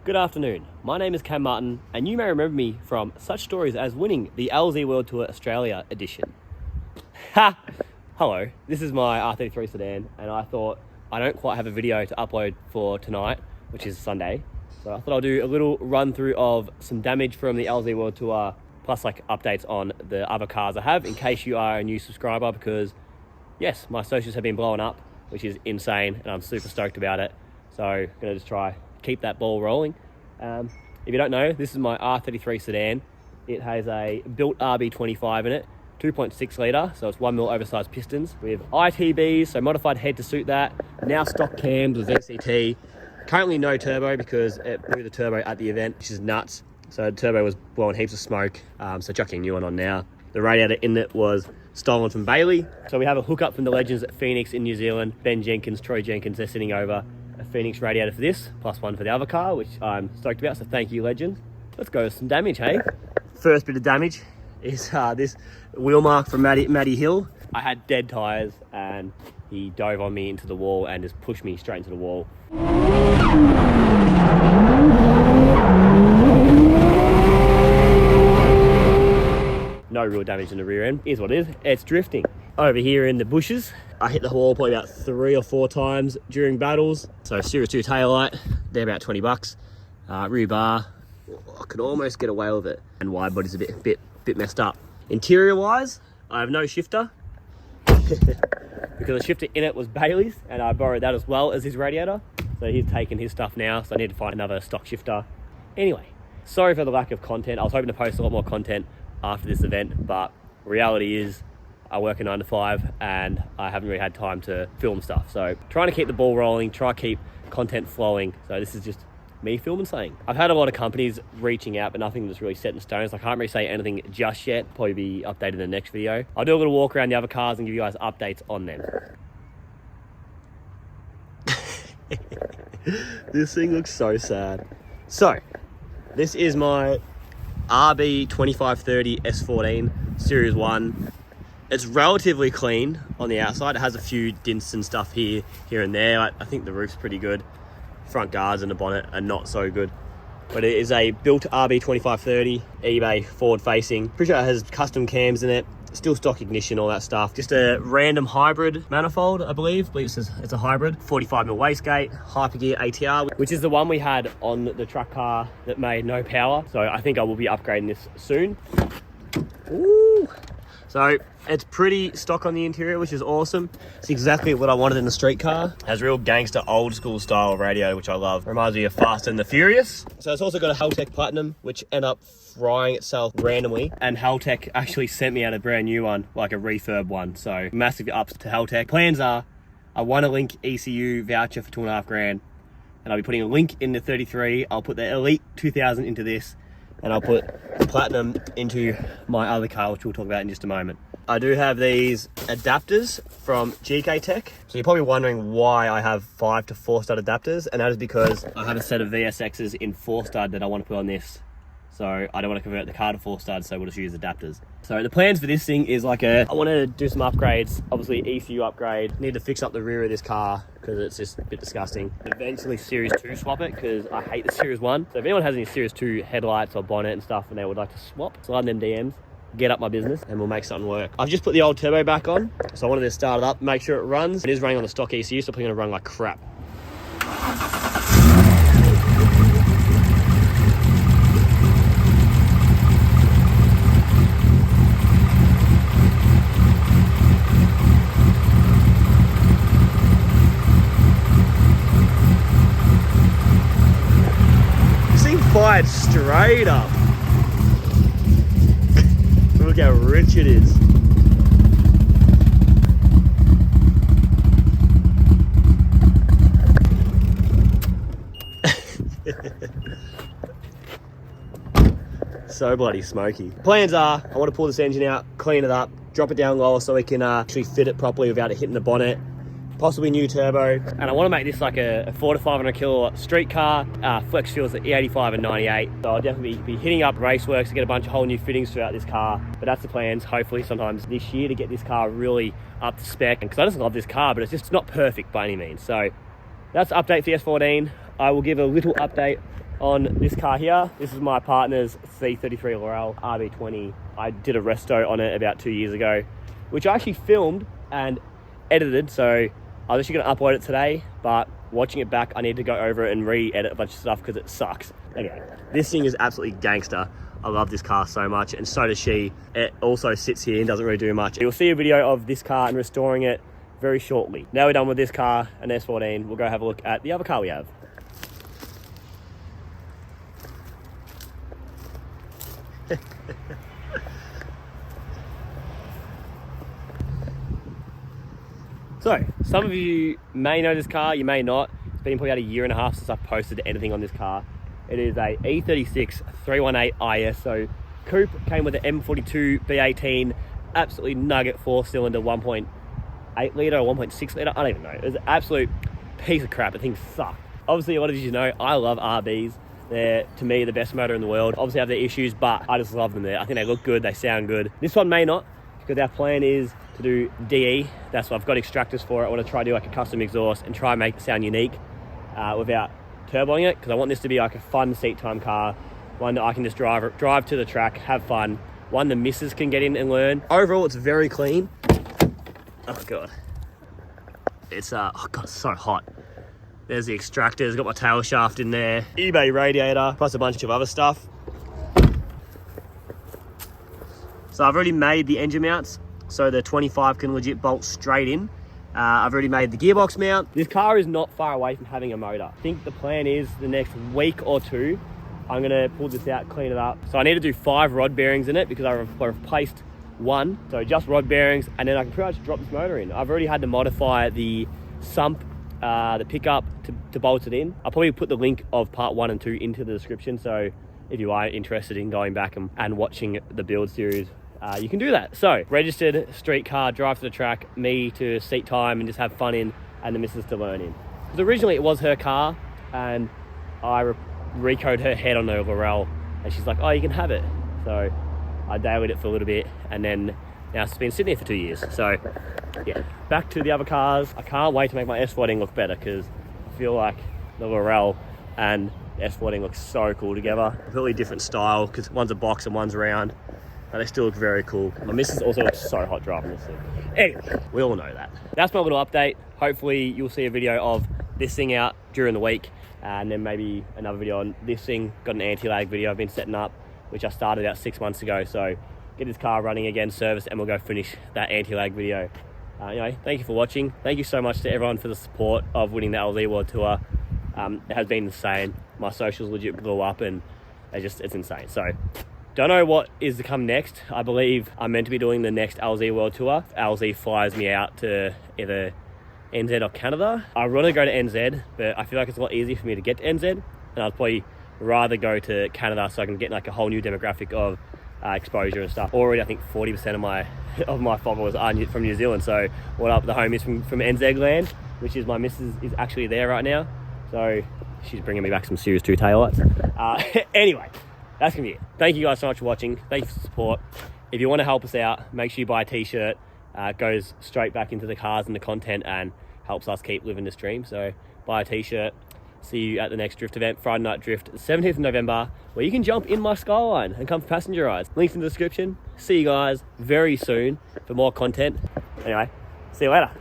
Good afternoon, my name is Cam Martin and you may remember me from such stories as winning the LZ World Tour Australia edition. Ha! Hello, this is my R33 sedan and I thought I don't quite have a video to upload for tonight, which is Sunday. So I thought I'll do a little run through of some damage from the LZ World Tour, plus like updates on the other cars I have in case you are a new subscriber, because yes, my socials have been blowing up, which is insane and I'm super stoked about it. So I'm gonna just try keep that ball rolling. If you don't know, this is my R33 sedan. It has a built RB25 in it, 2.6 litre, so it's 1mm oversized pistons with ITBs, so modified head to suit that. Now stock cams with VCT. Currently no turbo because it blew the turbo at the event, which is nuts. So the turbo was blowing heaps of smoke, so chucking a new one on now. The radiator in it was stolen from Bailey. So we have a hookup from the legends at Phoenix in New Zealand. Ben Jenkins, Troy Jenkins, they're sitting over a Phoenix radiator for this, plus one for the other car, which I'm stoked about, so thank you, legends. Let's go with some damage, hey? First bit of damage is this wheel mark from Matty Hill. I had dead tyres and he dove on me into the wall and just pushed me straight into the wall. No real damage in the rear end. Here's what it is, it's drifting. Over here in the bushes, I hit the wall probably about 3 or 4 times during battles. So Series 2 taillight, they're about 20 bucks. Rear bar, I could almost get away with it. And wide body's a bit messed up. Interior wise, I have no shifter. Because the shifter in it was Bailey's and I borrowed that as well as his radiator. So he's taken his stuff now, so I need to find another stock shifter. Anyway, sorry for the lack of content. I was hoping to post a lot more content after this event, but reality is I work a 9 to 5 and I haven't really had time to film stuff. So trying to keep the ball rolling, try to keep content flowing. So this is just me filming something. I've had a lot of companies reaching out, but nothing that's really set in stone. So I can't really say anything just yet. Probably be updated in the next video. I'll do a little walk around the other cars and give you guys updates on them. This thing looks so sad. So this is my RB25 S14 Series 1. It's relatively clean on the outside. It has a few dents and stuff here and there. I think the roof's pretty good. Front guards and the bonnet are not so good. But it is a built RB25 eBay forward facing. Pretty sure it has custom cams in it. Still stock ignition, all that stuff. Just a random hybrid manifold, I believe. It says it's a hybrid. 45mm wastegate, Hypergear ATR, which is the one we had on the truck car that made no power. So I think I will be upgrading this soon. Ooh. So it's pretty stock on the interior, which is awesome. It's exactly what I wanted in a street car. Has real gangster old school style radio, which I love. Reminds me of Fast and the Furious. So it's also got a Haltech Platinum, which ended up frying itself randomly. And Haltech actually sent me out a brand new one, like a refurb one. So massive ups to Haltech. Plans are, I want a Link ECU voucher for $2.5 grand. And I'll be putting a Link in the 33. I'll put the Elite 2000 into this. And I'll put the Platinum into my other car, which we'll talk about in just a moment. I do have these adapters from GK Tech. So you're probably wondering why I have 5 to 4 stud adapters, and that is because I have a set of VSXs in 4 stud that I want to put on this. So I don't want to convert the car to 4 stud, so we'll just use adapters. So the plans for this thing is like I want to do some upgrades, obviously ECU upgrade. Need to fix up the rear of this car because it's just a bit disgusting. Eventually Series 2 swap it because I hate the Series 1. So if anyone has any Series 2 headlights or bonnet and stuff and they would like to swap, slide them DMs, get up my business and we'll make something work. I've just put the old turbo back on, so I wanted to start it up, make sure it runs. It is running on the stock ECU, so it's going to run like crap. Fired straight up. Look how rich it is. So bloody smoky. Plans are, I want to pull this engine out, clean it up, drop it down lower so we can actually fit it properly without it hitting the bonnet. Possibly new turbo, and I want to make this like a 400 to 500 kilowatt street car. Flex fuels at E85 and 98, so I'll definitely be hitting up Raceworks to get a bunch of whole new fittings throughout this car. But that's the plans, hopefully sometimes this year, to get this car really up to spec. Because I just love this car, but it's just not perfect by any means. So that's the update for the S14. I will give a little update on this car here. This is my partner's C33 Laurel RB20. I did a resto on it about 2 years ago, which I actually filmed and edited, so I was actually going to upload it today, but watching it back, I need to go over it and re-edit a bunch of stuff because it sucks. Anyway, this thing is absolutely gangster. I love this car so much, and so does she. It also sits here and doesn't really do much. You'll see a video of this car and restoring it very shortly. Now we're done with this car, an S14, we'll go have a look at the other car we have. So, some of you may know this car, you may not. It's been probably about 1.5 years since I've posted anything on this car. It is a E36 318 IS, so coupe, came with an M42 B18, absolutely nugget 4-cylinder 1.8 litre or 1.6 litre, I don't even know. It was an absolute piece of crap, the thing sucked. Obviously, a lot of you know, I love RBs. They're, to me, the best motor in the world. Obviously have their issues, but I just love them there. I think they look good, they sound good. This one may not, because our plan is to do DE. That's what I've got extractors for it. I want to try to do like a custom exhaust and try and make it sound unique without turboing it, because I want this to be like a fun seat time car, one that I can just drive to the track, have fun, one the missus can get in and learn. Overall, it's very clean. Oh god, it's oh god, it's so hot. There's the extractors, got my tail shaft in there, eBay radiator, plus a bunch of other stuff. So I've already made the engine mounts, so the 25 can legit bolt straight in. I've already made the gearbox mount. This car is not far away from having a motor. I think the plan is the next week or two, I'm gonna pull this out, clean it up. So I need to do 5 rod bearings in it because I replaced 1. So just rod bearings, and then I can pretty much drop this motor in. I've already had to modify the sump, the pickup to bolt it in. I'll probably put the link of part 1 and 2 into the description. So if you are interested in going back and watching the build series, you can do that. So, registered street car, drive to the track, me to seat time and just have fun in, and the missus to learn in. Because originally it was her car, and I recoded her head on the Laurel, and she's like, oh, you can have it. So, I dailied it for a little bit, and then now it's been sitting there for 2 years. So, yeah, back to the other cars. I can't wait to make my S14 look better, because I feel like the Laurel and the S14 look so cool together. Completely different style, because one's a box and one's round. But they still look very cool. My missus also looks so hot driving this thing. Anyway, we all know that. That's my little update. Hopefully you'll see a video of this thing out during the week, and then maybe another video on this thing. Got an anti-lag video I've been setting up, which I started about 6 months ago. So get this car running again, service, and we'll go finish that anti-lag video. Anyway, thank you for watching. Thank you so much to everyone for the support of winning the LZ World Tour. It has been insane. My socials legit blew up, and it's insane. So, don't know what is to come next. I believe I'm meant to be doing the next LZ World Tour. LZ flies me out to either NZ or Canada. I want to go to NZ, but I feel like it's a lot easier for me to get to NZ, and I'd probably rather go to Canada so I can get like a whole new demographic of exposure and stuff. Already, I think 40% of my followers are from New Zealand. So what up, the homies from NZ land, which is my missus is actually there right now. So she's bringing me back some Series 2 taillights. Anyway. That's gonna be it. Thank you guys so much for watching. Thank you for the support. If you want to help us out, make sure you buy a t-shirt. It goes straight back into the cars and the content and helps us keep living this dream. So buy a t-shirt. See you at the next drift event, Friday Night Drift, 17th of November, where you can jump in my Skyline and come for passenger rides. Links in the description. See you guys very soon for more content. Anyway, see you later.